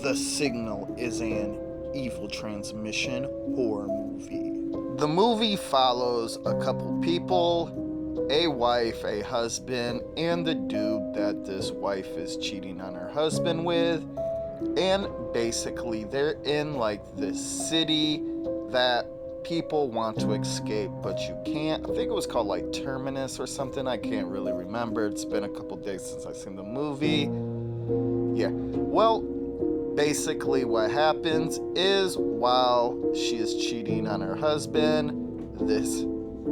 The Signal is an evil transmission horror movie. The movie follows a couple people, a wife, a husband, and the dude that this wife is cheating on her husband with. And basically, they're in like this city that people want to escape, but you can't. I think it was called like Terminus or something. I can't really remember. It's been a couple days since I've seen the movie. Yeah. Well, basically, what happens is while she is cheating on her husband, this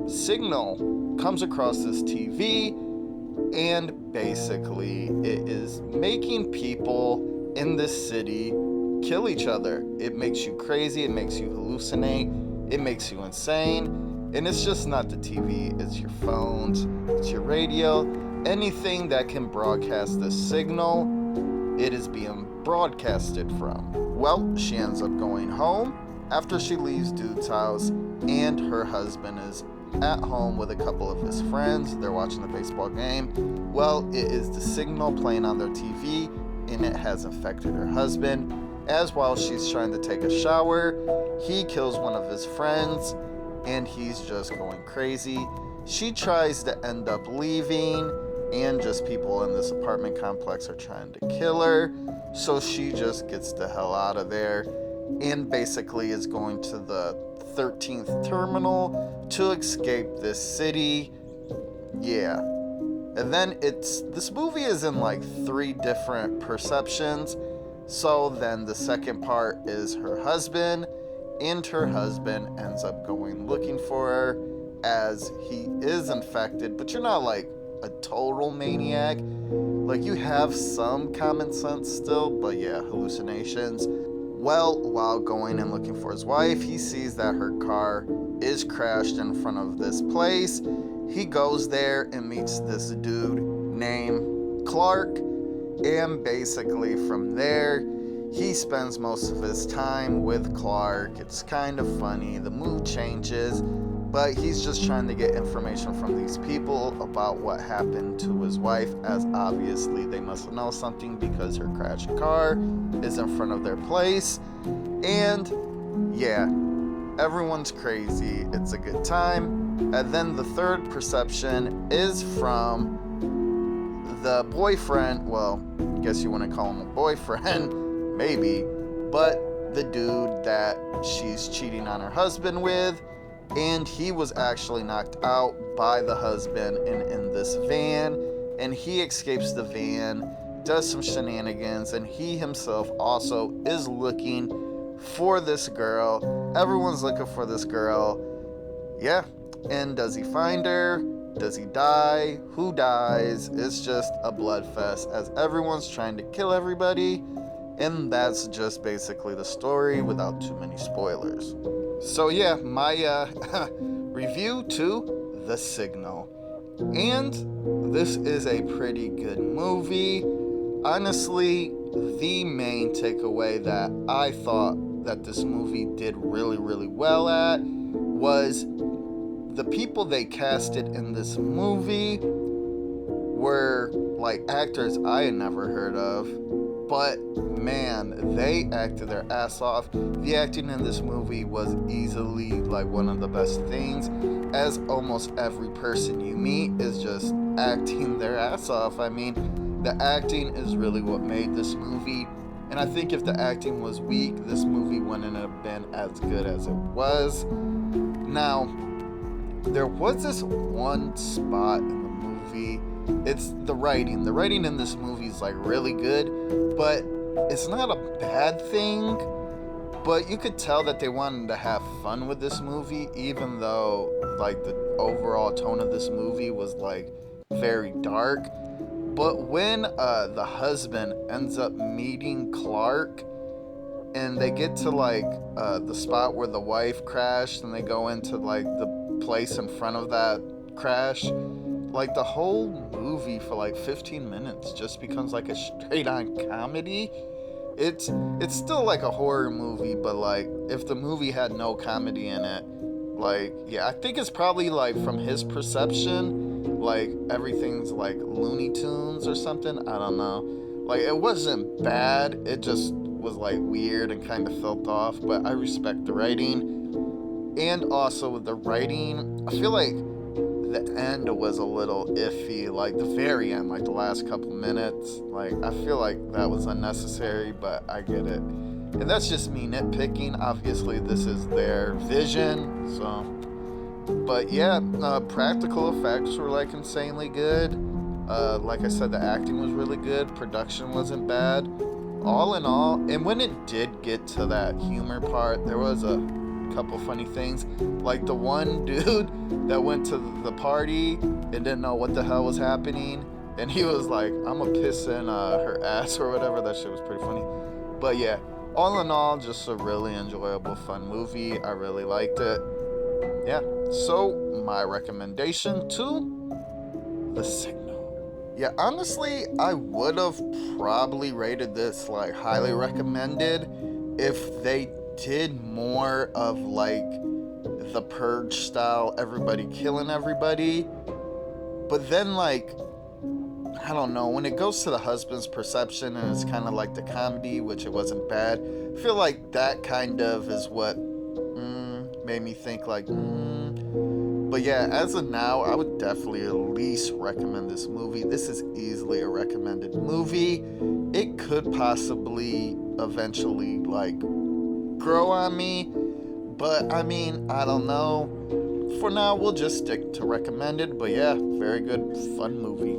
signal comes across this TV, and basically, it is making people in this city kill each other. It makes you crazy, it makes you hallucinate, it makes you insane, and it's just not the TV, it's your phones, it's your radio, anything that can broadcast this signal, it is being broadcasted from. Well, she ends up going home after she leaves dude's house, and her husband is at home with a couple of his friends. They're watching the baseball game. Well, it is the signal playing on their TV, and it has infected her husband. As while she's trying to take a shower, he kills one of his friends, and he's just going crazy. She tries to end up leaving, and just people in this apartment complex are trying to kill her. So she just gets the hell out of there and basically is going to the 13th terminal to escape this city. Yeah. And then this movie is in like 3 different perceptions. So then the second part is her husband, and her husband ends up going looking for her as he is infected, but you're not like a total maniac. Like, you have some common sense still, but yeah, hallucinations. Well, while going and looking for his wife, he sees that her car is crashed in front of this place. He goes there and meets this dude named Clark, and basically from there, he spends most of his time with Clark. It's kind of funny, the mood changes, but he's just trying to get information from these people about what happened to his wife, as obviously they must know something because her crashed car is in front of their place. And yeah, everyone's crazy. It's a good time. And then the third perception is from the boyfriend. Well, I guess you want to call him a boyfriend, maybe, but the dude that she's cheating on her husband with. And he was actually knocked out by the husband in this van, and he escapes the van, does some shenanigans, and he himself also is looking for this girl. Everyone's looking for this girl. Yeah. And does he find her? Does he die? Who dies? It's just a blood fest as everyone's trying to kill everybody. And that's just basically the story without too many spoilers. So yeah, my review to The Signal. And this is a pretty good movie. Honestly, the main takeaway that I thought that this movie did really, really well at was the people they casted in this movie were like actors I had never heard of. But man, they acted their ass off. The acting in this movie was easily like one of the best things, as almost every person you meet is just acting their ass off. I mean, the acting is really what made this movie. And I think if the acting was weak, this movie wouldn't have been as good as it was. Now, there was this one spot in the movie. It's the writing. The writing in this movie is like really good, but it's not a bad thing. But you could tell that they wanted to have fun with this movie, even though like the overall tone of this movie was like very dark. But when the husband ends up meeting Clark, and they get to like the spot where the wife crashed, and they go into like the place in front of that crash, like the whole movie for like 15 minutes just becomes like a straight on comedy. It's still like a horror movie, but like if the movie had no comedy in it, like yeah, I think it's probably like from his perception, like everything's like Looney Tunes or something. I don't know. Like it wasn't bad, it just was like weird and kind of felt off, but I respect the writing. And also the writing, I feel like the end was a little iffy, like the very end, like the last couple minutes. Like, I feel like that was unnecessary, but I get it. And that's just me nitpicking. Obviously, this is their vision, so. But yeah, practical effects were like insanely good. Like I said, the acting was really good. Production wasn't bad. All in all, and when it did get to that humor part, there was a couple funny things. Like the one dude that went to the party and didn't know what the hell was happening, and he was like, "I'm gonna piss in her ass" or whatever. That shit was pretty funny. But yeah, all in all, just a really enjoyable, fun movie. I really liked it. Yeah. So my recommendation to The Signal. Yeah, honestly, I would have probably rated this like highly recommended if they did more of like the Purge style, everybody killing everybody. But then, like, I don't know, when it goes to the husband's perception and it's kind of like the comedy, which it wasn't bad, I feel like that kind of is what made me think, like, But yeah, as of now, I would definitely at least recommend this movie. This is easily a recommended movie. It could possibly eventually, like, grow on me, but I mean, I don't know. For now, we'll just stick to recommended, but yeah, very good, fun movie.